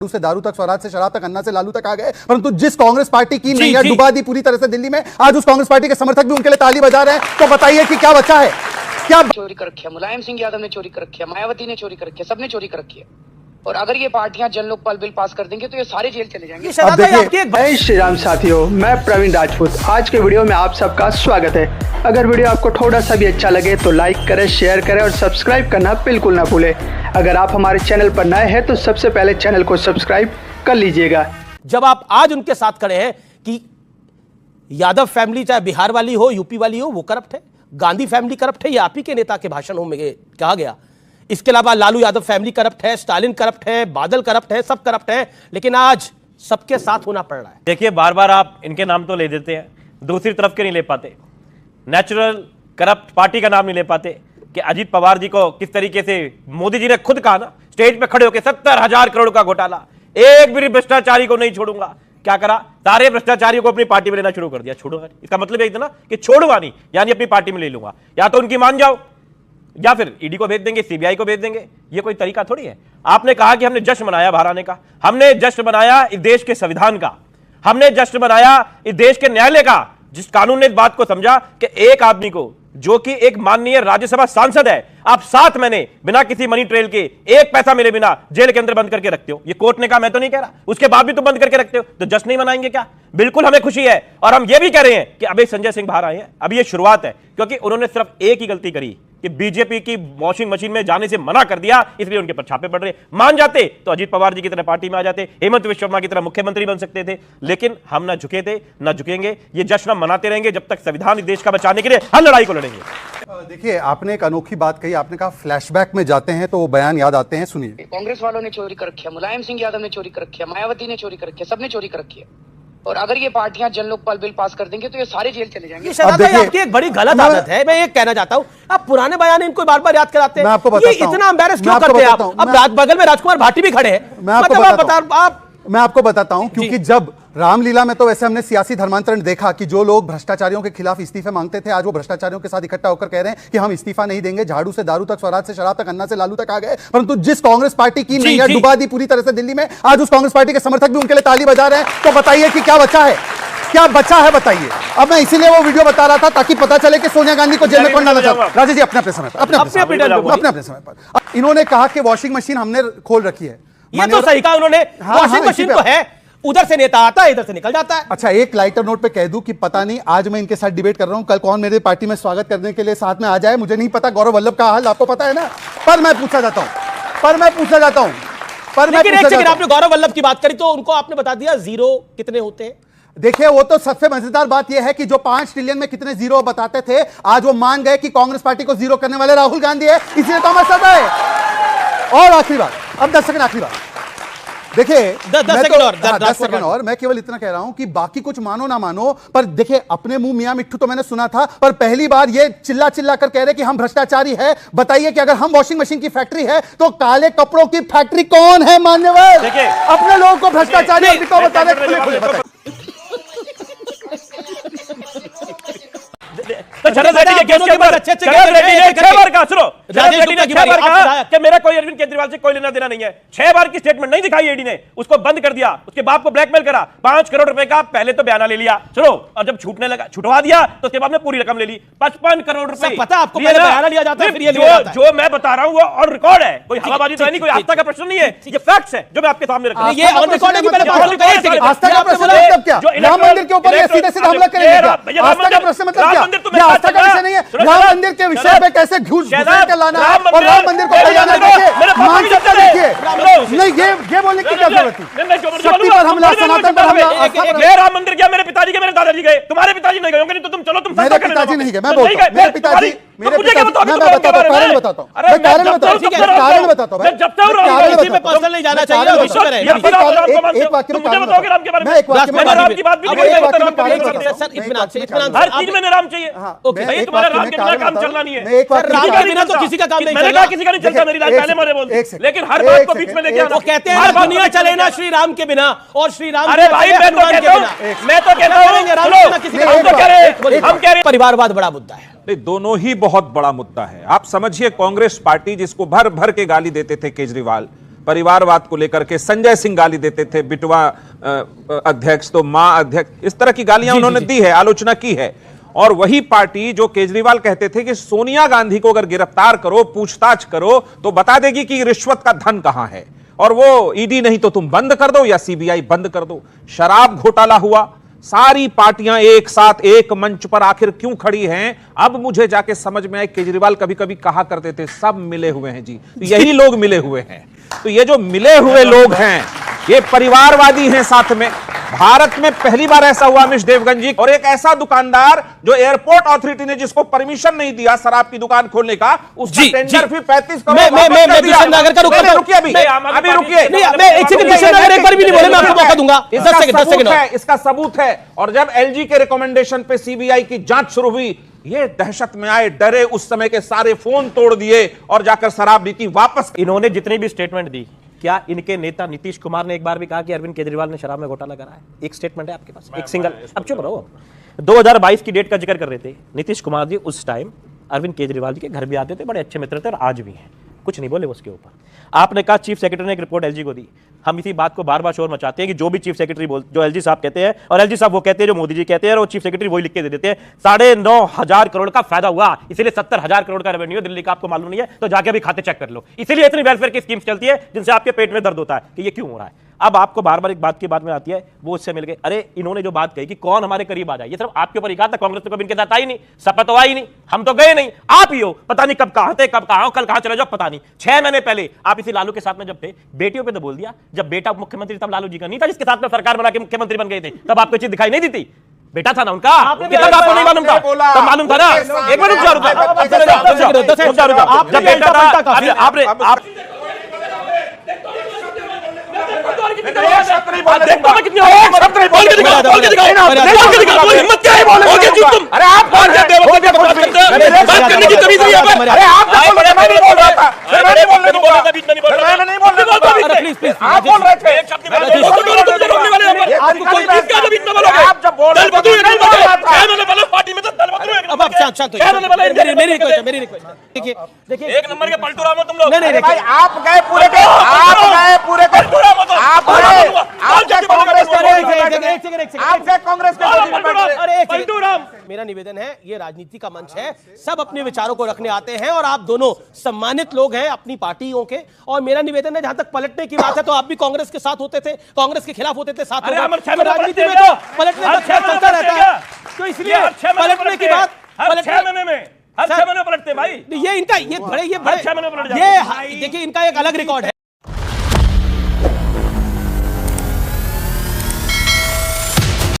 से दारू तक, स्वराज से शराब तक, अन्ना से लालू तक आ गए, परंतु जिस कांग्रेस पार्टी की नैया डुबा दी पूरी तरह से दिल्ली में, आज उस कांग्रेस पार्टी के समर्थक भी उनके लिए ताली बजा रहे हैं। तो बताइए कि क्या बचा है? क्या चोरी कर रखी है? मुलायम सिंह यादव ने चोरी कर रखी है, मायावती ने चोरी कर रखी है, सबने चोरी कर रखी है। और अगर ये पार्टियां जन लोकपाल बिल पास कर देंगे तो ये सारे जेल चले जाएंगे। जय श्री राम साथियों, मैं प्रवीण राजपूत। आज के वीडियो में आप सबका स्वागत है। अगर वीडियो आपको थोड़ा सा भी अच्छा लगे तो लाइक करें, शेयर करें और सब्सक्राइब करना बिल्कुल ना भूलें। अगर आप हमारे चैनल पर नए हैं तो सबसे पहले चैनल को सब्सक्राइब कर लीजिएगा। जब आप आज उनके साथ खड़े हैं कि यादव फैमिली चाहे बिहार वाली हो, यूपी वाली हो, वो करप्ट है, गांधी फैमिली करप्ट है, ये आप ही के नेता के भाषणों में कहा गया। इसके अलावा लालू यादव फैमिली करप्ट है, स्टालिन करप्ट है, बादल करप्ट है, सब करप्ट है, लेकिन आज सबके साथ होना पड़ रहा है। देखिए, बार बार आप इनके नाम तो ले देते हैं, दूसरी तरफ के नहीं ले पाते। नेचुरल करप्ट पार्टी का नाम नहीं ले पाते कि अजीत पवार जी को किस तरीके से मोदी जी ने खुद कहा ना, स्टेज पे खड़े होकर 70,000 करोड़ का घोटाला, एक भी भ्रष्टाचारी को नहीं छोड़ूंगा। क्या करा? सारे भ्रष्टाचारियों को अपनी पार्टी में लेना शुरू कर दिया। छोड़ो, इसका मतलब यही था ना कि छोड़ूंगा नहीं, यानी अपनी पार्टी में ले लूंगा। या तो उनकी मान जाओ या फिर ईडी को भेज देंगे, सीबीआई को भेज देंगे। ये कोई तरीका थोड़ी है। आपने कहा कि हमने जश्न मनाया बाहर आने का, हमने जश्न मनाया इस देश के संविधान का, हमने जश्न मनाया इस देश के न्यायालय का, जिस कानून ने इस बात को समझा कि एक आदमी को जो कि एक माननीय राज्यसभा सांसद है, आप 7 महीने बिना किसी मनी ट्रेल के, एक पैसा मिले बिना जेल के अंदर बंद करके रखते हो। ये कोर्ट ने कहा, मैं तो नहीं कह रहा, उसके बाद भी तुम बंद करके रखते हो, तो जश्न नहीं मनाएंगे क्या? बिल्कुल हमें खुशी है। और हम ये भी कह रहे हैं कि अभी संजय सिंह बाहर आए हैं, अभी ये शुरुआत है, क्योंकि उन्होंने सिर्फ एक ही गलती करी कि बीजेपी की वॉशिंग मशीन में जाने से मना कर दिया, इसलिए उनके पर छापे पड़ रहे। मान जाते तो अजीत पवार जी की तरह पार्टी में आ जाते, हेमंत विश्व शर्मा की तरह मुख्यमंत्री बन सकते थे, लेकिन हम ना झुके थे ना झुकेंगे। ये जश्न मनाते रहेंगे जब तक संविधान इस देश का बचाने के लिए हर लड़ाई को लड़ेंगे। देखिए, आपने एक अनोखी बात कही, आपने कहा फ्लैशबैक में जाते हैं तो वो बयान याद आते हैं, सुनिए। कांग्रेस वालों ने चोरी कर रखी है, मुलायम सिंह यादव ने चोरी कर रखी है, मायावती ने चोरी कर रखी है, सबने चोरी कर रखी है। और अगर ये पार्टियां जन लोकपाल बिल पास कर देंगे तो ये सारे जेल चले जाएंगे। आपकी एक बड़ी गलत आदत है, मैं ये कहना चाहता हूं, आप पुराने बयान इनको बार बार याद कराते हैं। मैं आपको बताता हूं, इतना एम्बैरेस क्यों करते हैं आप? अब बगल में राजकुमार भाटी भी खड़े हैं। मैं आपको बताता हूं, क्योंकि जब रामलीला में तो वैसे हमने सियासी धर्मांतरण देखा कि जो लोग भ्रष्टाचारियों के खिलाफ इस्तीफे मांगते थे, आज वो भ्रष्टाचारियों के साथ इकट्ठा होकर कह रहे हैं कि हम इस्तीफा नहीं देंगे। झाड़ू से दारू तक, स्वराज से शराब तक, अन्ना से लालू तक आ गए, परंतु जिस कांग्रेस पार्टी की नैया डुबा दी पूरी तरह से दिल्ली में, आज उस कांग्रेस पार्टी के समर्थक भी उनके लिए ताली बजा रहे हैं। तो बताइए कि क्या बचा है? क्या बचा है बताइए। अब मैं इसीलिए वो वीडियो बता रहा था ताकि पता चले कि सोनिया गांधी को जेल में कौन डालना चाहता है। राजेश जी, अपने समय पर, अपने समय पर इन्होंने कहा कि वॉशिंग मशीन हमने खोल रखी है। ये तो सही कहा उन्होंने, वॉशिंग मशीन तो है, उधर से नेता आता है, इधर से निकल जाता है। अच्छा, एक लाइटर नोट पे कह दूं कि पता नहीं आज मैं इनके साथ डिबेट कर रहा हूं, कल कौन मेरे पार्टी में स्वागत करने के लिए साथ में आ जाए, मुझे नहीं पता। गौरव वल्लभ का हाल आपको पता है ना। पर मैं पूछना चाहता हूं, आपने गौरव वल्लभ की बात करी तो उनको आपने बता दिया जीरो कितने होते हैं। देखिए, वो तो सबसे मजेदार बात यह है कि जो 5 ट्रिलियन में कितने जीरो बताते थे, आज वो मान गए कि कांग्रेस पार्टी को जीरो करने वाले राहुल गांधी है, इसलिए तो हमारे साथ है। और आखिरी बात, अब 10 सेकंड आखिरी बात। देखिए, 10 सेकंड और मैं केवल इतना कह रहा हूं कि बाकी कुछ मानो ना मानो, पर देखिए, अपने मुंह मियां मिट्ठू तो मैंने सुना था, पर पहली बार ये चिल्ला चिल्ला कर कह रहे कि हम भ्रष्टाचारी है। बताइए कि अगर हम वॉशिंग मशीन की फैक्ट्री है तो काले कपड़ों की फैक्ट्री कौन है? मान्यवर अपने लोगों को भ्रष्टाचारी बता रहे। मेरा कोई अरविंद केजरीवाल से कोई लेना देना नहीं है। 6 बार की स्टेटमेंट नहीं दिखाई ईडी ने, उसको बंद कर दिया, उसके बाप को ब्लैकमेल करा, 5 करोड़ रुपए का पहले तो बयाना ले लिया, चलो, और जब छूटने लगा, छुटवा दिया, तो उसके बाद में पूरी रकम ले ली, 55 करोड़ रुपए। पता आपको पहले बयाना लिया जाता है, फिर ये जो मैं बता रहा हूं वो ऑन रिकॉर्ड है, कोई हवाबाजी तो नहीं, कोई आस्था का प्रश्न नहीं है, ये फैक्ट्स है जो मैं आपके सामने रख रहा हूं। ये ऑन रिकॉर्ड है कि पहले आस्था का प्रश्न मतलब क्या? राम मंदिर के ऊपर सीधे सीधे हमला करेंगे? आस्था का प्रश्न मतलब क्या? आस्था का विषय नहीं है। राम मंदिर के विषय पे कैसे घूस कर लाना और राम मंदिर को फैलाना, मानसिकता देखिए। नहीं, ये बोलने की क्या जरूरत है? शक्ति पर हमला, सनातन पर हमला। राम मंदिर गया, मेरे पिताजी के, मेरे दादाजी गए, तुम्हारे पिताजी नहीं गए होंगे, नहीं तो तुम चलो, तुम मेरे पिताजी नहीं गए, मैं बोलता हूं मेरे पिताजी, मैं बताता हूं, कारण बताता हूं, कारण बताता हूं, मैं जब तक किसी पे पर्सनल नहीं जाना चाहिए, विषय करें। एक वाक्य में कारण बताओ, मैं एक वाक्य में राम की बात भी नहीं करेंगे सर, इत्मीनान हर चीज में राम चाहिए। भाई तुम्हारा राम के बिना काम चलना नहीं है। राम के बिना तो किसी का काम नहीं मैंने कहा किसी का नहीं चलता, मेरी राज पहले मारे बोल, लेकिन हर बात को बीच में लेके आना। वो कहते हैं दुनिया चले ना श्री राम के बिना, और श्री राम, अरे भाई मैं तो कहता हूं परिवारवाद बड़ा मुद्दा है। दोनों ही बहुत बड़ा मुद्दा है। आप समझिए, कांग्रेस पार्टी जिसको भर भर के गाली देते थे केजरीवाल, परिवारवाद को लेकर के संजय सिंह गाली देते थे, बिटवा अध्यक्ष तो मां अध्यक्ष, इस तरह की गालियां उन्होंने दी है, आलोचना की है। और वही पार्टी जो केजरीवाल कहते थे कि सोनिया गांधी को अगर गिरफ्तार करो, पूछताछ करो तो बता देगी कि रिश्वत का धन कहां है, और वो ईडी नहीं तो तुम बंद कर दो या सीबीआई बंद कर दो। शराब घोटाला हुआ, सारी पार्टियां एक साथ एक मंच पर आखिर क्यों खड़ी हैं, अब मुझे जाके समझ में आए। केजरीवाल कभी कभी कहा करते थे सब मिले हुए हैं जी, तो यही लोग मिले हुए हैं। तो ये जो मिले हुए लोग हैं ये परिवारवादी हैं साथ में। भारत में पहली बार ऐसा हुआ अमिश देवगन जी, और एक ऐसा दुकानदार जो एयरपोर्ट अथॉरिटी ने जिसको परमिशन नहीं दिया शराब की दुकान खोलने का, उसका टेंडर भी 35 करोड़ मैं किशन नागर का रुका, रुकिए अभी रुकिए, मैं एक सेकंड, किशन नागर एक बार भी नहीं बोले, मैं आपको मौका दूंगा। 10 सेकंड इसका सबूत है। और जब एलजी के रिकमेंडेशन पे सीबीआई की जांच शुरू हुई, ये दहशत में आए, डरे, उस समय के सारे फोन तोड़ दिए और जाकर शराब नीति वापस। इन्होंने जितनी भी स्टेटमेंट दी, क्या इनके नेता नीतीश कुमार ने एक बार भी कहा कि अरविंद केजरीवाल ने शराब में घोटाला करा है? एक स्टेटमेंट है आपके पास, एक सिंगल? अब चुप रहो। 2022 की डेट का जिक्र कर रहे थे नीतीश कुमार जी, उस टाइम अरविंद केजरीवाल जी के घर भी आते थे, बड़े अच्छे मित्र थे और आज भी हैं, कुछ नहीं बोले उसके ऊपर। आपने कहा चीफ सेक्रेटरी ने एक रिपोर्ट एलजी को दी। हम इसी बात को बार बार शोर मचाते हैं कि जो भी चीफ सेक्रेटरी जो एलजी साहब कहते हैं, और एलजी साहब वो कहते हैं जो मोदी जी कहते हैं, और चीफ सेक्रेटरी वही लिख के दे देते हैं। 9,500 करोड़ का फायदा हुआ, इसीलिए 70,000 करोड़ का रेवेन्यू दिल्ली का, आपको मालूम नहीं है तो जाके अभी खाते चेक कर लो। इसीलिए इतनी वेलफेयर की स्कीम्स चलती है जिनसे आपके पेट में दर्द होता है कि ये क्यों हो रहा है। अब आपको बार बार एक बात की बात में आती है, वो उससे मिल गए। अरे इन्होंने जो बात कही कि कौन हमारे करीब आ जाए, ये सिर्फ आपके ऊपर ही कहा था, कांग्रेस तो कभी इनके साथ आई नहीं, सपा तो आई नहीं, हम तो गए नहीं, आप ही हो, पता नहीं कब कहां थे, कब कहां हो, कल कहां चले जाओ पता नहीं। 6 महीने पहले आप इसी लालू के साथ में जब थे, बेटियों पे तो बोल दिया, जब बेटा मुख्यमंत्री तब लालू जी का नहीं था, जिसके साथ में सरकार बना के मुख्यमंत्री बन गए थे, तब आपको चीज दिखाई नहीं दी थी? बेटा था ना उनका, तब आपको नहीं मालूम था, तब मालूम था ना। एक बार रुक जाओ, जब बेटा था आपने मेरी रिक्वेस्ट देखिए, एक नंबर के पलटू राम हो तुम लोग। नहीं भाई आप गए पूरे के, आप गए पूरे के, आप कांग्रेस के। मेरा निवेदन है, ये राजनीति का मंच है, सब अपने विचारों को रखने आते हैं और आप दोनों सम्मानित लोग हैं अपनी पार्टियों के। और मेरा निवेदन है, जहां तक पलटने की बात है तो आप भी कांग्रेस के साथ होते थे, कांग्रेस के खिलाफ होते थे, साथ अरे राजनीति में तो पलटने का खेल चलता रहता है, तो इसलिए पलटने की बात हर 6 महीने में, हर 6 महीने पलटते भाई। ये इनका ये बड़े हर 6 महीने पलट जाते। ये देखिए, इनका एक अलग रिकॉर्ड है।